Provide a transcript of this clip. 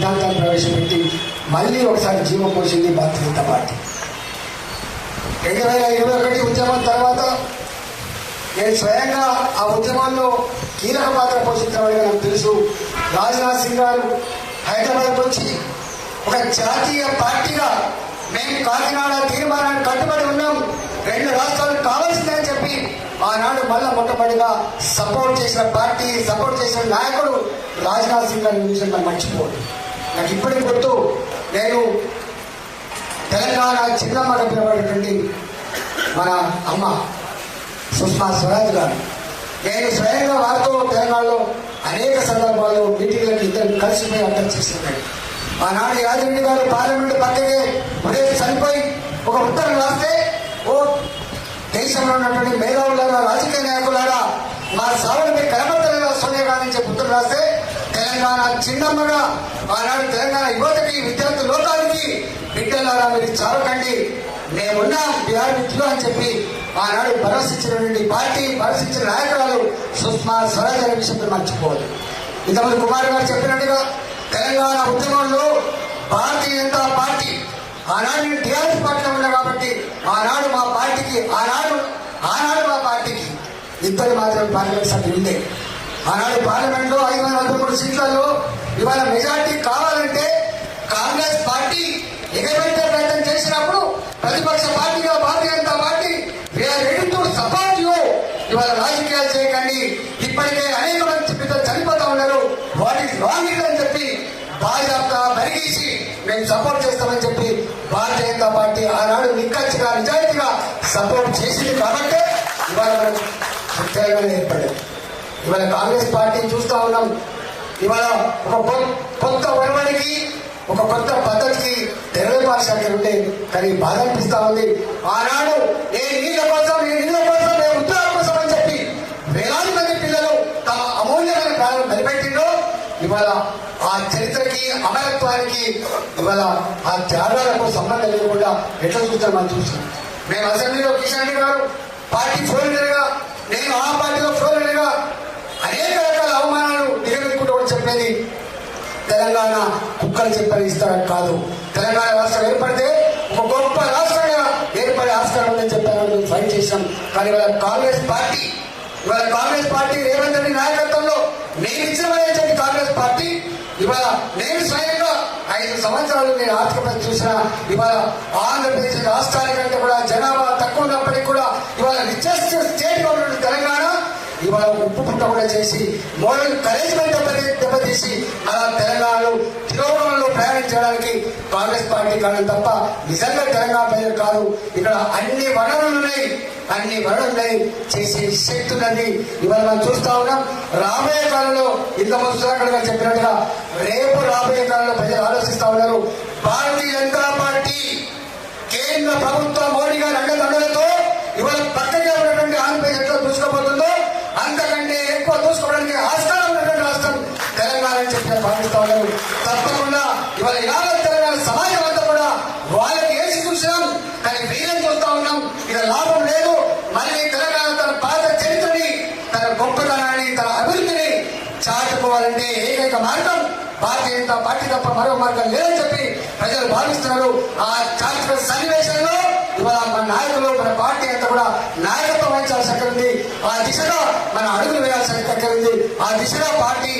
సిద్ధాంతాన్ని ప్రవేశపెట్టి మళ్ళీ ఒకసారి జీవం పోసింది భారతీయ జనతా పార్టీ. 2021 ఉద్యమం తర్వాత నేను స్వయంగా ఆ ఉద్యమంలో కీలక పాత్ర పోషించడం నాకు తెలుసు. రాజ్నాథ్ సింగ్ గారు హైదరాబాద్ వచ్చి ఒక జాతీయ పార్టీగా మేము కాకినాడ తీర్మానాన్ని కట్టుబడి ఉన్నాం, 2 రాష్ట్రాలు కావాల్సిందని చెప్పి ఆనాడు మళ్ళా మొట్టమొదటిగా సపోర్ట్ చేసిన పార్టీ, సపోర్ట్ చేసిన నాయకుడు రాజ్నాథ్ సింగ్ గారి విషయం మనం మర్చిపోదు. నాకు ఇప్పటికి గుర్తు, నేను తెలంగాణ చిన్నమ్మగా పిలవబడేటువంటి మన అమ్మ సుష్మా స్వరాజ్ గారు, నేను స్వయంగా వారితో తెలంగాణలో అనేక సందర్భాల్లో మీటింగ్లకు ఇద్దరు కలిసిపోయి అర్థం చేస్తున్నాడు. ఆనాడు యాదగిరి గారు పార్లమెంట్ పక్కనే ఉదయం చనిపోయి ఒక ఉత్తరం రాస్తే, ఓ దేశంలో ఉన్నటువంటి మేధావులారా, రాజకీయ నాయకులారా, మా సావులు మీకు కనబడతలేదా సోనియా గాంధీ చెప్పి ఉత్తరం రాస్తే, తెలంగాణ చిన్నమ్మగా ఆనాడు తెలంగాణ యువతకి, విద్యార్థి లోకానికి బిడ్డలారా మీరు చావకండి, మేమున్నాం బీహార్ మిత్రులు అని చెప్పి ఆనాడు భరోసిచ్చినటువంటి పార్టీ, భరోసిచ్చిన నాయకురాలు సుష్మా స్వరాజ్ అనే విషయం మర్చిపోదు. ఇంతమంది కుమార్ గారు చెప్పినట్టుగా తెలంగాణ ఉద్యమంలో భారతీయ జనతా పార్టీ ఆనాడు నేను టీఆర్ఎస్ పార్టీలో ఉన్నా కాబట్టి ఆనాడు మా పార్టీకి ఆనాడు మా పార్టీకి ఇద్దరు మాత్రమే పార్లమెంట్ సభ్యులు ఉండే. ఆనాడు పార్లమెంట్ లో 543 సీట్లలో ఇవాళ మెజార్టీ కావాలంటే కాంగ్రెస్ పార్టీ ఎగబెట్టే ప్రయత్నం చేసినప్పుడు ప్రతిపక్ష పార్టీగా Bharatiya Janata party ready to support you, ఇవాళ రాజకీయాలు చేయకండి, ఇప్పటికే అనేక మంది పిల్లలు చనిపోతా ఉన్నారు, వాట్ ఈస్ రాంగ్ ఇట్ అని చెప్పి బాధ్యత బరిగీసి మేము సపోర్ట్ చేస్తామని చెప్పి భారతీయ జనతా పార్టీ ఆనాడు నిక్కచ్చిగా నిజాయితీగా సపోర్ట్ చేసింది కాబట్టి ఇవాళ మనం తెలంగాణ ఏర్పడింది. ఇవాళ కాంగ్రెస్ పార్టీని చూస్తా ఉన్నాం. ఇవాళ ఒక కొత్త ఒరవడికి, ఒక కొత్త పద్ధతికి తెరవేపాల శాఖ ఉంటే కానీ బాధ అనిపిస్తా ఉంది. ఆనాడు ఏ నీళ్ళ కోసం ఏ ఉద్యోగం కోసం అని చెప్పి వేలాది మంది పిల్లలు తమ అమూల్యమైన ప్రాణం బలిపెట్టిందో ఇవాళ ఆ చరిత్రకి, అమరత్వానికి, ఇవాళ ఆ త్యాగాలకు సంబంధం లేకుండా ఎట్లా చూస్తాం మనం చూస్తున్నాం. మేము అసెంబ్లీలో కిషన్ రెడ్డి గారు పార్టీ ఫ్లోర్ లీడర్గా, నేను ఆ పార్టీలో ఫ్లోర్ లీడర్గా అనేక రకాల అవమానాలు దిగబెట్టుకుంటూ కూడా చెప్పేది, తెలంగాణ కుక్కలు చెప్పని ఇస్తారని కాదు, తెలంగాణ రాష్ట్రం ఏర్పడితే ఒక గొప్ప రాష్ట్రంగా ఏర్పడే ఆస్కారం ఉందని చెప్పాను, ఫైట్ చేశాం. కానీ ఇవాళ కాంగ్రెస్ పార్టీ రేవంత్ రెడ్డి నాయకత్వంలో నేను ఇచ్చినమని చెప్పి కాంగ్రెస్ పార్టీ ఇవాళ నేను స్వయంగా 5 సంవత్సరాలు నేను ఆర్థిక పరిస్థితి చూసిన ఇవాళ ఆంధ్రప్రదేశ్ రాష్ట్రానికంటే కూడా జనాభా తక్కువ ఉన్నప్పటికీ కూడా ఇవాళ రిచెస్ట్ స్టేట్ గా ఉన్న తెలంగాణ ఇవాళ ఉప్పు పుట్ట కూడా చేసి మోడల్ కరేజ్మెంట్ దెబ్బతీసి అలా తెలంగాణలో తిరోగమనంలో ప్రయాణం చేయడానికి కాంగ్రెస్ పార్టీ కారణం తప్ప నిజంగా తెలంగాణ ప్రజలు కాదు. ఇక్కడ అన్ని వనరులు ఉన్నాయి, చేసే శక్తి ఉన్నది. ఇవాళ మనం చూస్తా ఉన్నాం. రాబోయే కాలంలో ఇంతమంది సుధాకర్ గారు చెప్పినట్టుగా రేపు రాబోయే కాలంలో ప్రజలు ఆలోచిస్తా ఉన్నారు. భారతీయ జనతా పార్టీ కేంద్ర ప్రభుత్వ మోడీ గారి అండదండలతో ఇవాళ పక్కగా ఉన్నటువంటి ఆంధ్రప్రదేశ్ ఎట్లా దూసుకోబోతుందో అంతకంటే ఎక్కువ దూసుకోవడానికి ఆస్కారం ఉన్నటువంటి రాష్ట్రం తెలంగాణ అని చెప్పి భావిస్తా ఉన్నారు. తప్పకుండా ఇవాళ యావత్ తెలంగాణ సమాజం అంతా కూడా వాళ్ళకి వేసి చూసినాం, కానీ వీళ్ళని చూస్తా ఉన్నాం. ఇక లాభం లేదు. మళ్ళీ తెలంగాణ తన పాత చరిత్రని, తన గొప్పతనాన్ని, తన అభివృద్ధిని చాటుకోవాలంటే ఏకైక మార్గం భారతీయ జనతా పార్టీ తప్ప మరో మార్గం లేదని చెప్పి ప్రజలు భావిస్తున్నారు. ఆ చారిత్రక సన్నివేశంలో ఇవాళ మన నాయకులు, మన పార్టీ అంతా కూడా నాయకత్వం వహించాల్సి ఉంది. ఆ దిశగా మన అడుగులు వేయాల్సి ఉంది. ఆ దిశగా పార్టీ